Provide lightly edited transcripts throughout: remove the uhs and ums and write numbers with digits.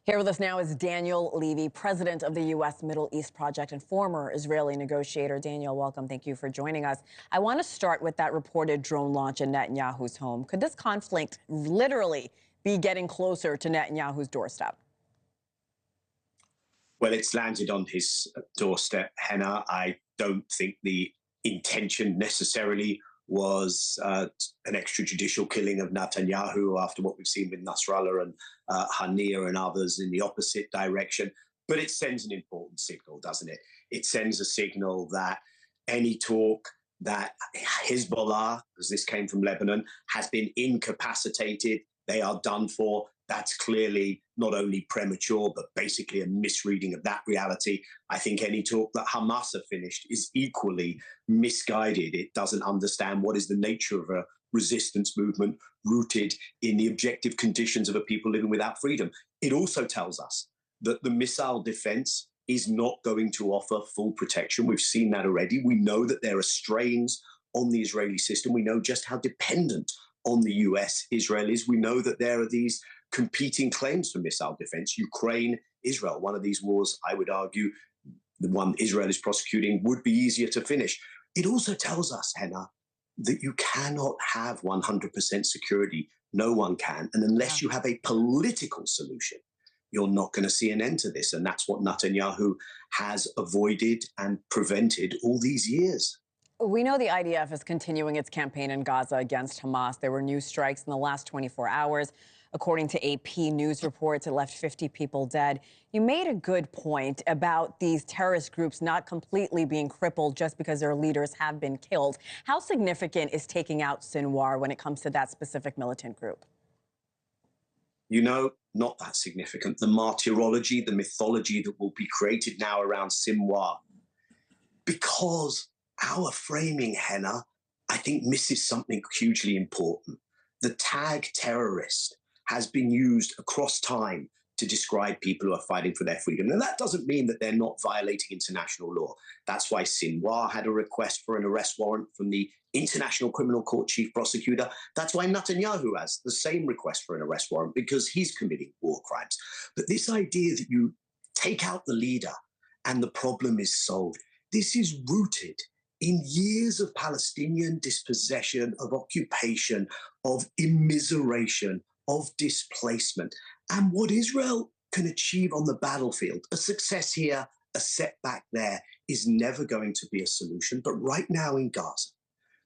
Here with us now is Daniel Levy, president of the U.S. Middle East Project and former Israeli negotiator. Daniel, welcome. Thank you for joining us. I want to start with that reported drone launch in Netanyahu's home. Could this conflict literally be getting closer to Netanyahu's doorstep? Well, it's landed on his doorstep, Henna. I don't think the intention necessarily was an extrajudicial killing of Netanyahu after what we've seen with Nasrallah and Haniyeh and others in the opposite direction. But it sends an important signal, doesn't it? It sends a signal that any talk that Hezbollah, because this came from Lebanon, has been incapacitated, they are done for. That's clearly not only premature, but basically a misreading of that reality. I think any talk that Hamas have finished is equally misguided. It doesn't understand what is the nature of a resistance movement rooted in the objective conditions of a people living without freedom. It also tells us that the missile defense is not going to offer full protection. We've seen that already. We know that there are strains on the Israeli system. We know just how dependent on the US Israel is. We know that there are these competing claims for missile defense. Ukraine, Israel, one of these wars, I would argue, the one Israel is prosecuting, would be easier to finish. It also tells us, Henna, that you cannot have 100% security. No one can. And unless you have a political solution, you're not going to see an end to this. And that's what Netanyahu has avoided and prevented all these years. We know the IDF is continuing its campaign in Gaza against Hamas. There were new strikes in the last 24 hours. According to AP News reports, it left 50 people dead. You made a good point about these terrorist groups not completely being crippled just because their leaders have been killed. How significant is taking out Sinwar when it comes to that specific militant group? You know, not that significant. The martyrology, the mythology that will be created now around Sinwar, because our framing, Henna, I think misses something hugely important. The tag terrorist has been used across time to describe people who are fighting for their freedom. And that doesn't mean that they're not violating international law. That's why Sinwar had a request for an arrest warrant from the International Criminal Court chief prosecutor. That's why Netanyahu has the same request for an arrest warrant, because he's committing war crimes. But this idea that you take out the leader and the problem is solved, this is rooted in years of Palestinian dispossession, of occupation, of immiseration, of displacement. And what Israel can achieve on the battlefield, a success here, a setback there, is never going to be a solution. But right now in Gaza,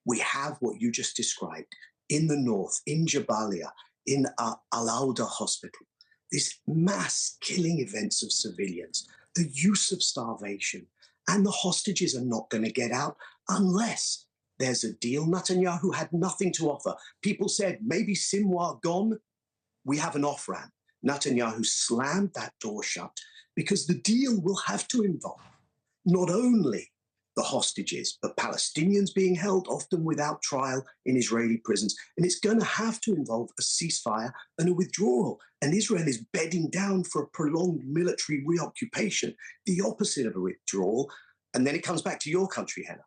we have what you just described in the north, in Jabalia, in Al-Auda hospital, these mass killing events of civilians, the use of starvation, and the hostages are not going to get out unless there's a deal. Netanyahu had nothing to offer. People said, maybe Sinwar gone, we have an off-ramp. Netanyahu slammed that door shut because the deal will have to involve not only the hostages, but Palestinians being held often without trial in Israeli prisons. And it's going to have to involve a ceasefire and a withdrawal. And Israel is bedding down for a prolonged military reoccupation, the opposite of a withdrawal. And then it comes back to your country, Henna,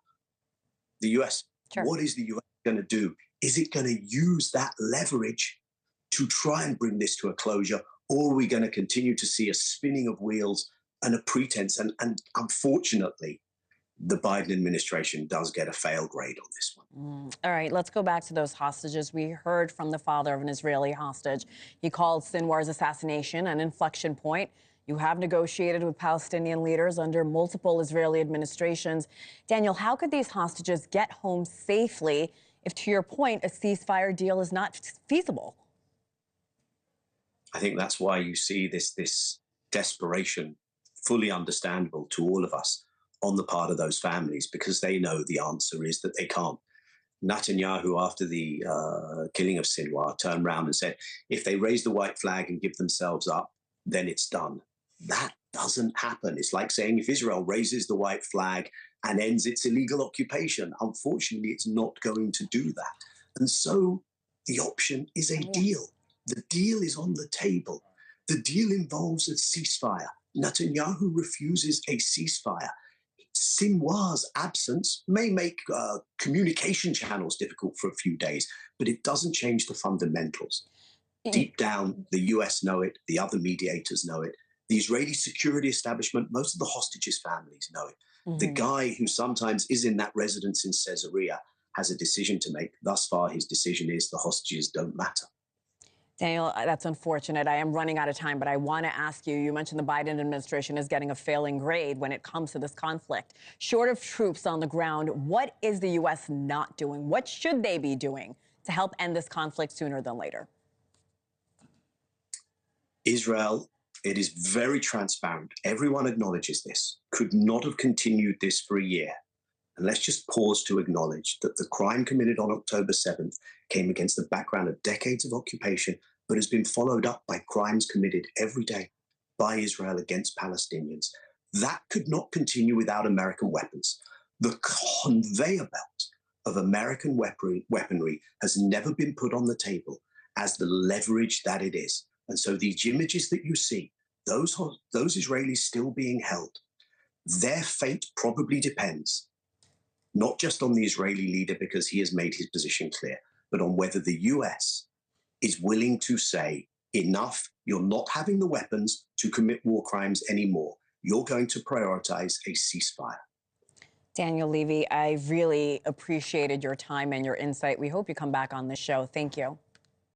the US. Sure. What is the US going to do? Is it going to use that leverage to try and bring this to a closure? Or are we going to continue to see a spinning of wheels and a pretense? And unfortunately, the Biden administration does get a fail grade on this one. All right, let's go back to those hostages. We heard from the father of an Israeli hostage. He called Sinwar's assassination an inflection point. You have negotiated with Palestinian leaders under multiple Israeli administrations. Daniel, how could these hostages get home safely if, to your point, a ceasefire deal is not feasible? I think that's why you see this desperation, fully understandable to all of us, on the part of those families, because they know the answer is that they can't. Netanyahu, after the killing of Sinwar, turned around and said, if they raise the white flag and give themselves up, then it's done. That doesn't happen. It's like saying if Israel raises the white flag and ends its illegal occupation, unfortunately, it's not going to do that. And so the option is a deal. The deal is on the table. The deal involves a ceasefire. Netanyahu refuses a ceasefire. Sinwar's absence may make communication channels difficult for a few days, but it doesn't change the fundamentals. Deep down, the US know it, the other mediators know it, the Israeli security establishment, most of the hostages' families know it. The Mhm. guy who sometimes is in that residence in Caesarea has a decision to make. Thus far, his decision is the hostages don't matter. Daniel, that's unfortunate. I am running out of time, but I want to ask you, you mentioned the Biden administration is getting a failing grade when it comes to this conflict. Short of troops on the ground, what is the U.S. not doing? What should they be doing to help end this conflict sooner than later? Israel, it is very transparent. Everyone acknowledges this, could not have continued this for a year. And let's just pause to acknowledge that the crime committed on October 7th came against the background of decades of occupation, but has been followed up by crimes committed every day by Israel against Palestinians. That could not continue without American weapons. The conveyor belt of American weaponry has never been put on the table as the leverage that it is. And so these images that you see, those Israelis still being held, their fate probably depends not just on the Israeli leader because he has made his position clear, but on whether the US is willing to say, enough, you're not having the weapons to commit war crimes anymore. You're going to prioritize a ceasefire. Daniel Levy, I really appreciated your time and your insight. We hope you come back on the show. Thank you.